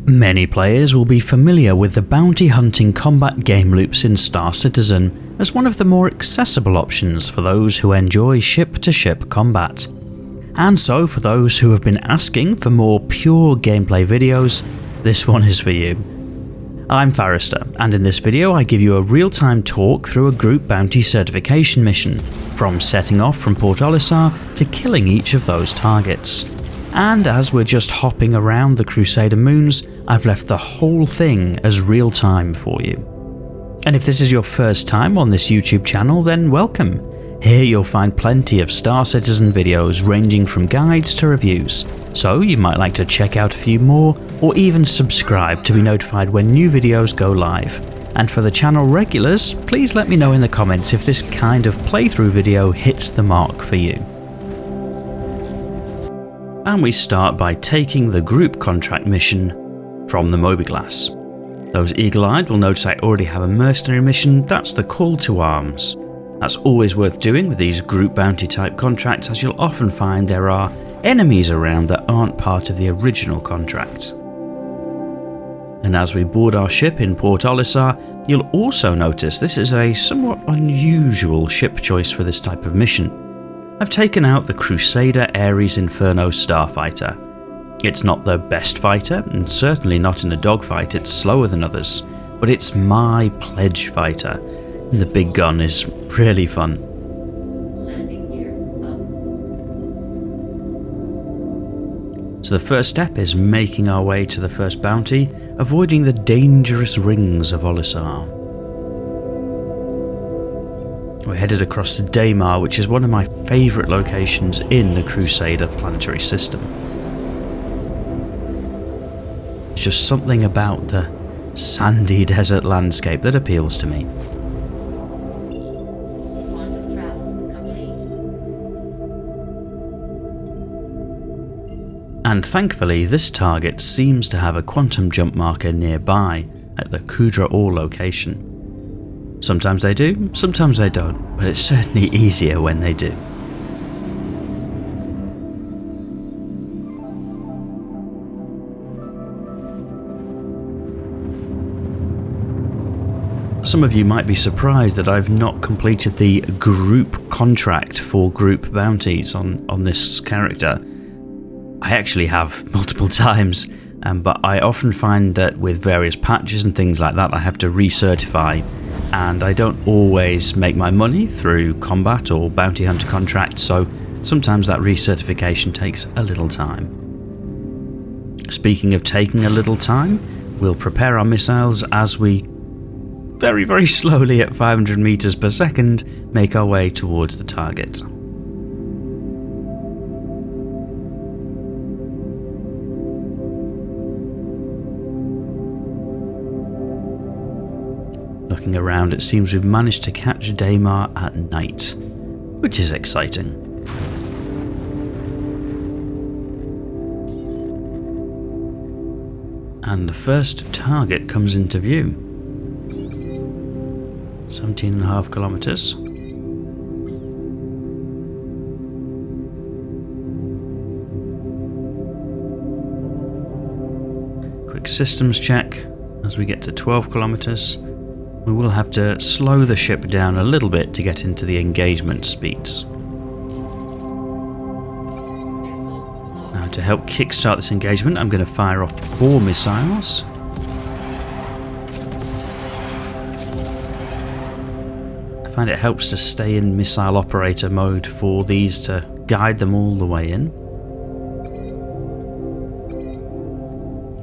Many players will be familiar with the bounty hunting combat game loops in Star Citizen as one of the more accessible options for those who enjoy ship-to-ship combat. And so for those who have been asking for more pure gameplay videos, this one is for you. I'm Forrester, and in this video I give you a real-time talk through a group bounty certification mission, from setting off from Port Olisar to killing each of those targets. And as we're just hopping around the Crusader moons, I've left the whole thing as real time for you. And if this is your first time on this YouTube channel, then welcome. Here you'll find plenty of Star Citizen videos ranging from guides to reviews, so you might like to check out a few more or even subscribe to be notified when new videos go live. And for the channel regulars, please let me know in the comments if this kind of playthrough video hits the mark for you. And we start by taking the group contract mission from the Mobiglass. Those eagle-eyed will notice I already have a mercenary mission. That's the call to arms. That's always worth doing with these group bounty type contracts, as you'll often find there are enemies around that aren't part of the original contract. And as we board our ship in Port Olisar, you'll also notice this is a somewhat unusual ship choice for this type of mission. I've taken out the Crusader Ares Inferno Starfighter. It's not the best fighter, and certainly not in a dogfight, it's slower than others, but it's my pledge fighter, and the big gun is really fun. Landing gear up. So the first step is making our way to the first bounty, avoiding the dangerous rings of Olisar. We're headed across to Daymar, which is one of my favourite locations in the Crusader planetary system. There's just something about the sandy desert landscape that appeals to me. Quantum travel complete. And thankfully this target seems to have a quantum jump marker nearby at the Kudra Ore location. Sometimes they do, sometimes they don't, but it's certainly easier when they do. Some of you might be surprised that I've not completed the group contract for group bounties on this character. I actually have multiple times, but I often find that with various patches and things like that I have to recertify, and I don't always make my money through combat or bounty hunter contracts, so sometimes that recertification takes a little time. Speaking of taking a little time, we'll prepare our missiles as we very, very slowly at 500 meters per second make our way towards the target. Looking around, it seems we've managed to catch Daymar at night, which is exciting. And the first target comes into view. 17.5 kilometers. Quick systems check as we get to 12 kilometers. We will have to slow the ship down a little bit to get into the engagement speeds. Now, to help kickstart this engagement, I'm going to fire off 4 missiles. I find it helps to stay in missile operator mode for these to guide them all the way in.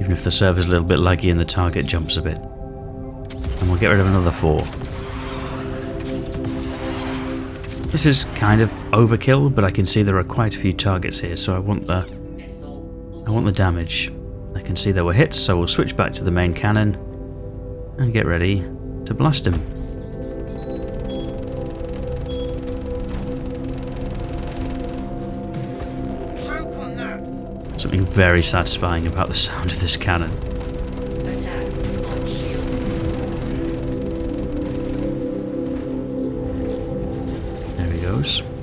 Even if the server's a little bit laggy and the target jumps a bit. And we'll get rid of another 4. This is kind of overkill, but I can see there are quite a few targets here, so I want the damage. I can see there were hits, so we'll switch back to the main cannon and get ready to blast him. Something very satisfying about the sound of this cannon.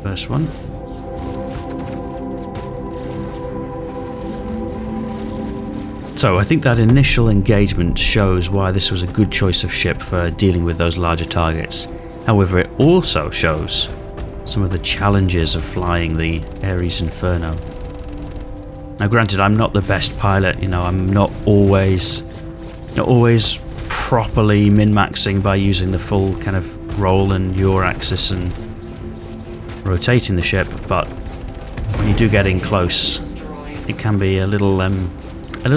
First one. So I think that initial engagement shows why this was a good choice of ship for dealing with those larger targets. However, it also shows some of the challenges of flying the Ares Inferno. Now granted, I'm not the best pilot, you know, I'm not always properly min-maxing by using the full kind of roll and yaw axis and rotating the ship, but when you do get in close, it can be a little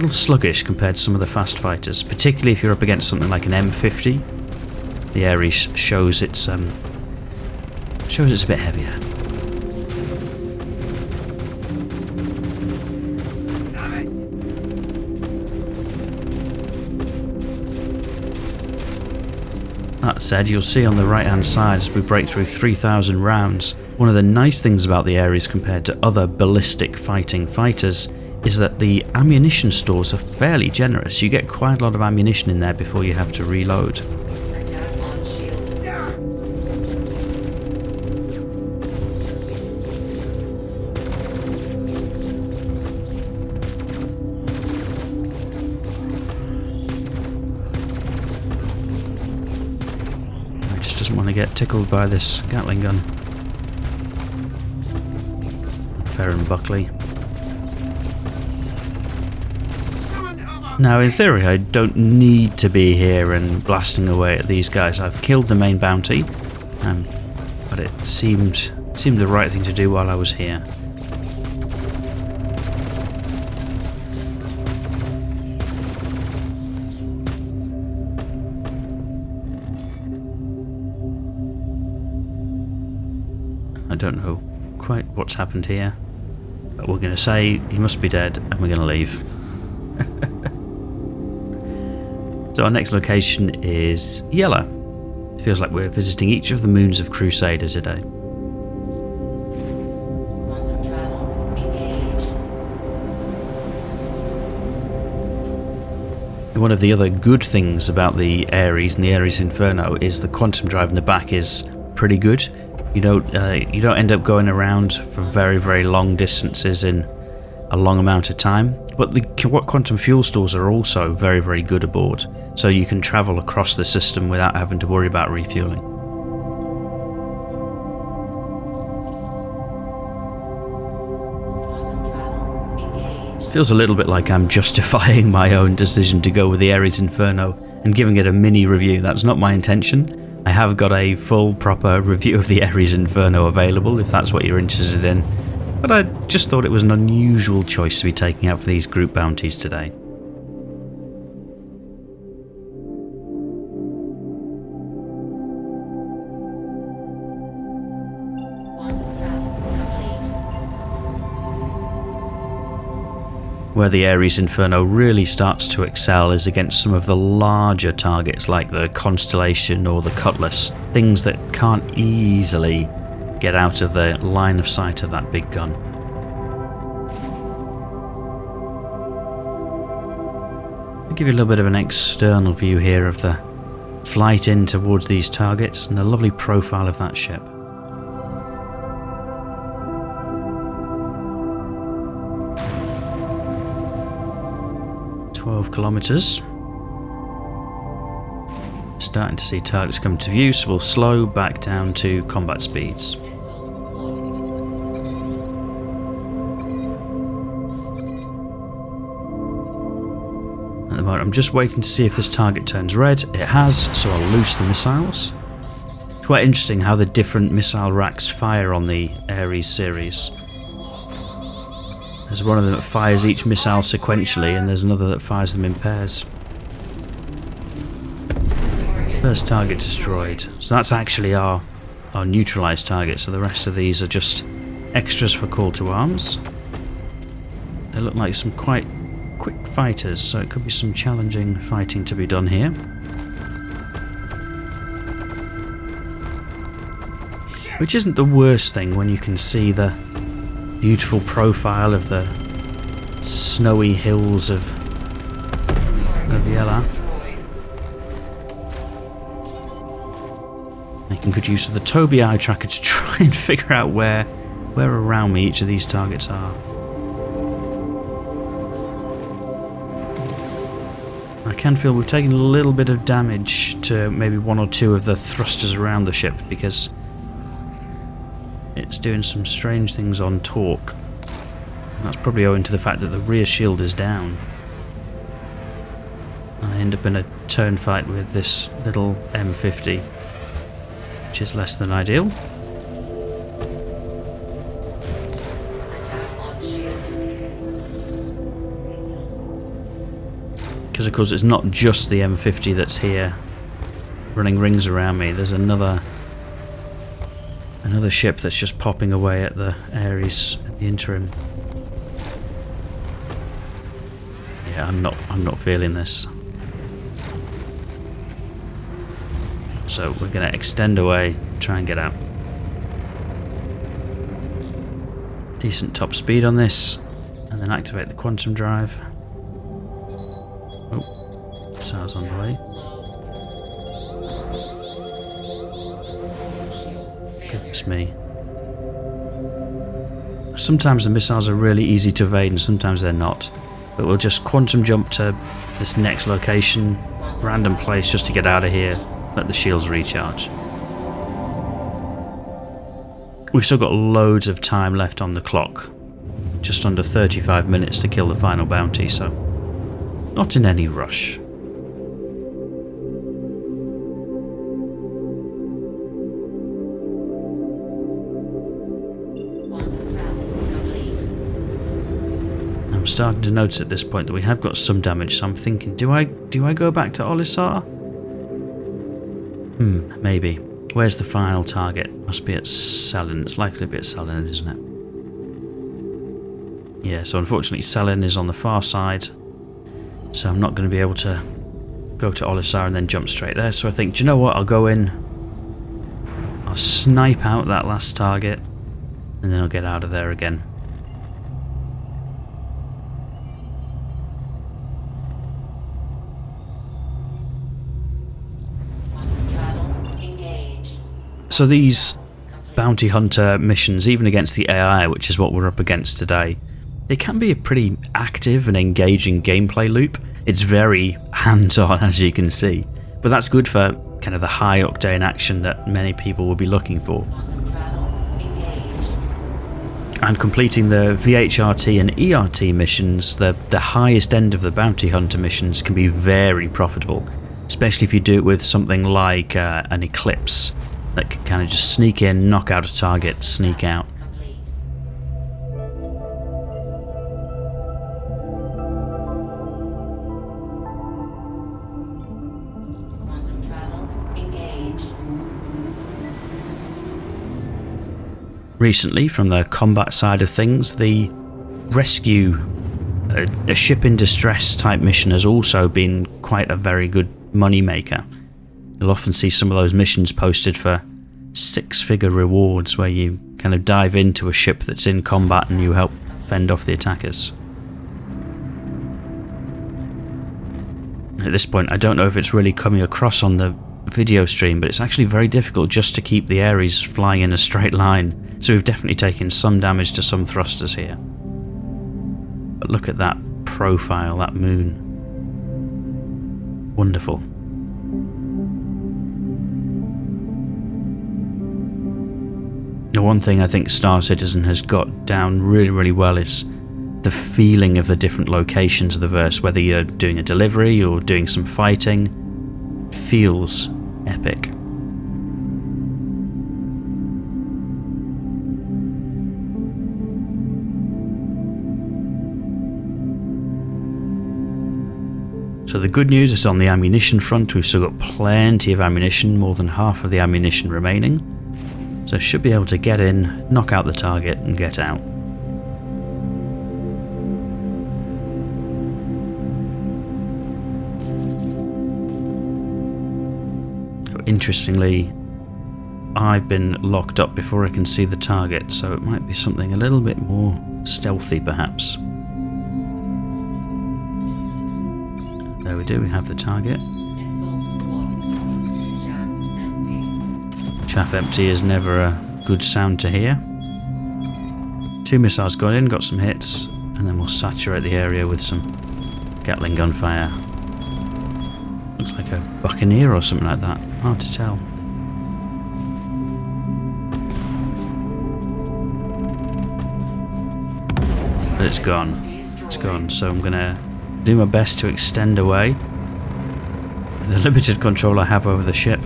sluggish compared to some of the fast fighters, particularly if you're up against something like an M50. The Ares shows it's a bit heavier. That said, you'll see on the right hand side as we break through 3,000 rounds, one of the nice things about the Ares compared to other ballistic fighting fighters is that the ammunition stores are fairly generous. You get quite a lot of ammunition in there before you have to reload. Attack on shields. I just doesn't want to get tickled by this Gatling gun. Fair and Buckley. Now, in theory, I don't need to be here and blasting away at these guys. I've killed the main bounty, but it seemed the right thing to do while I was here. I don't know quite what's happened here, but we're going to say he must be dead, and we're going to leave. So our next location is Yella. It feels like we're visiting each of the moons of Crusader today. Quantum travel engaged. One of the other good things about the Ares and the Ares Inferno is the quantum drive in the back is pretty good. You don't end up going around for very, very long distances in a long amount of time. But the quantum fuel stores are also very, very good aboard, so you can travel across the system without having to worry about refueling. Quantum travel engaged. Feels a little bit like I'm justifying my own decision to go with the Ares Inferno and giving it a mini review. That's not my intention. I have got a full, proper review of the Ares Inferno available if that's what you're interested in. But I just thought it was an unusual choice to be taking out for these group bounties today. Quantum travel complete. Where the Ares Inferno really starts to excel is against some of the larger targets like the Constellation or the Cutlass, things that can't easily get out of the line of sight of that big gun. I'll give you a little bit of an external view here of the flight in towards these targets and the lovely profile of that ship. Kilometers. Starting to see targets come to view, so we'll slow back down to combat speeds. At the moment I'm just waiting to see if this target turns red. It has, so I'll loose the missiles. It's quite interesting how the different missile racks fire on the Ares series. There's one of them that fires each missile sequentially, and there's another that fires them in pairs. First target destroyed. So that's actually our neutralised target, so the rest of these are just extras for call to arms. They look like some quite quick fighters, so it could be some challenging fighting to be done here. Which isn't the worst thing when you can see the beautiful profile of the snowy hills of Yella. Making good use of the Tobii eye tracker to try and figure out where around me each of these targets are. I can feel we've taken a little bit of damage to maybe one or two of the thrusters around the ship because it's doing some strange things on torque. And that's probably owing to the fact that the rear shield is down. And I end up in a turn fight with this little M50, which is less than ideal. Attack on shields. Because of course it's not just the M50 that's here running rings around me. There's another ship that's just popping away at the Ares at the interim. Yeah, I'm not feeling this. So we're going to extend away, try and get out. Decent top speed on this, and then activate the quantum drive. Oh, SAR's on the way. Goodness me. Sometimes the missiles are really easy to evade and sometimes they're not. But we'll just quantum jump to this next location, random place just to get out of here, let the shields recharge. We've still got loads of time left on the clock. Just under 35 minutes to kill the final bounty, so not in any rush. I'm starting to notice at this point that we have got some damage, so I'm thinking, do I go back to Olisar? Maybe. Where's the final target? Must be at Selin. It's likely to be at Selin, isn't it? Yeah, so unfortunately Selin is on the far side, so I'm not going to be able to go to Olisar and then jump straight there. So I think, do you know what? I'll go in, I'll snipe out that last target, and then I'll get out of there again. So these bounty hunter missions, even against the AI, which is what we're up against today, they can be a pretty active and engaging gameplay loop. It's very hands-on, as you can see, but that's good for kind of the high-octane action that many people will be looking for. And completing the VHRT and ERT missions, the highest end of the bounty hunter missions, can be very profitable, especially if you do it with something like an Eclipse that can kind of just sneak in, knock out a target, sneak out. Recently, from the combat side of things, the rescue, a ship in distress type mission has also been quite a very good money maker. You'll often see some of those missions posted for six-figure rewards where you kind of dive into a ship that's in combat and you help fend off the attackers. At this point, I don't know if it's really coming across on the video stream, but it's actually very difficult just to keep the Ares flying in a straight line, so we've definitely taken some damage to some thrusters here. But look at that profile, that moon. Wonderful. The one thing I think Star Citizen has got down really, really well is the feeling of the different locations of the verse, whether you're doing a delivery or doing some fighting. It feels epic. So the good news is on the ammunition front, we've still got plenty of ammunition, more than half of the ammunition remaining. So should be able to get in, knock out the target and get out. Interestingly, I've been locked up before I can see the target, so it might be something a little bit more stealthy perhaps. There we do, we have the target. Chaff empty is never a good sound to hear. 2 missiles got in, got some hits, and then we'll saturate the area with some Gatling gunfire. Looks like a buccaneer or something like that. Hard to tell. But it's gone. It's gone. So I'm going to do my best to extend away the limited control I have over the ship.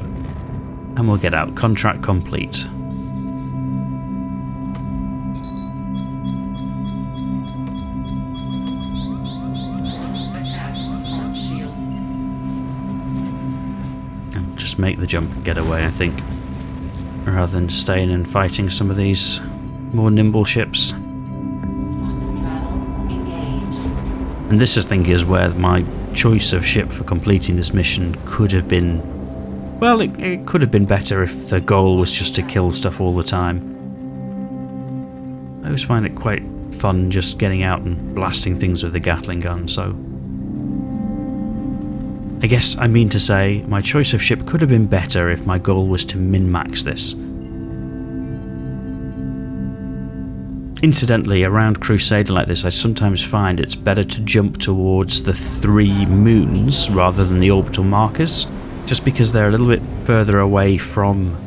And we'll get out. Contract complete. Just make the jump and get away, I think, rather than staying and fighting some of these more nimble ships. And this, I think, is where my choice of ship for completing this mission could have been... Well, it could have been better if the goal was just to kill stuff all the time. I always find it quite fun just getting out and blasting things with the Gatling gun, so... I guess I mean to say, my choice of ship could have been better if my goal was to min-max this. Incidentally, around Crusader like this, I sometimes find it's better to jump towards the 3 moons rather than the orbital markers, just because they're a little bit further away from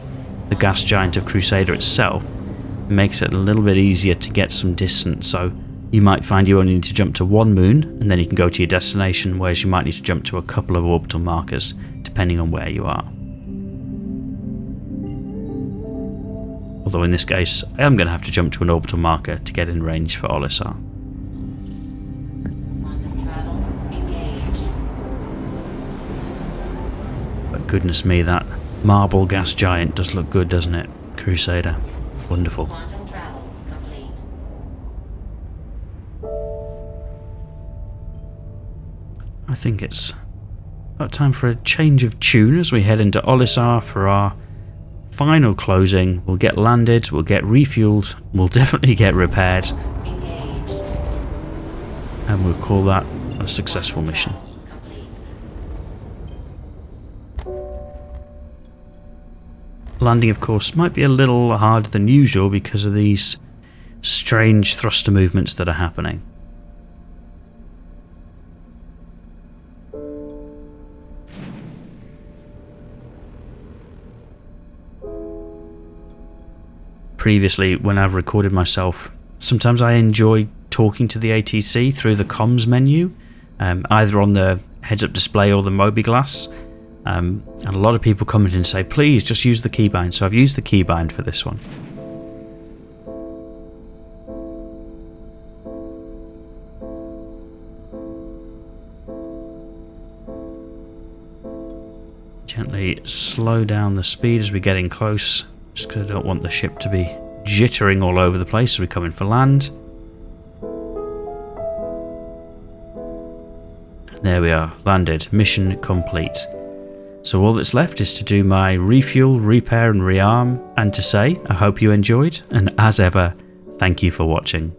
the gas giant of Crusader itself. It makes it a little bit easier to get some distance, so you might find you only need to jump to 1 moon and then you can go to your destination, whereas you might need to jump to a couple of orbital markers depending on where you are. Although in this case I am going to have to jump to an orbital marker to get in range for Olisar. But goodness me, that marble gas giant does look good, doesn't it? Crusader. Wonderful. I think it's about time for a change of tune as we head into Olisar for our final closing. We'll get landed, we'll get refueled, we'll definitely get repaired, and we'll call that a successful mission. Landing, of course, might be a little harder than usual because of these strange thruster movements that are happening. Previously, when I've recorded myself, sometimes I enjoy talking to the ATC through the comms menu, either on the heads-up display or the Mobiglass. And a lot of people comment and say, please just use the keybind. So I've used the keybind for this one. Gently slow down the speed as we get in close, just because I don't want the ship to be jittering all over the place as we come in for land. There we are, landed, mission complete. So all that's left is to do my refuel, repair and rearm, and to say I hope you enjoyed, and as ever, thank you for watching.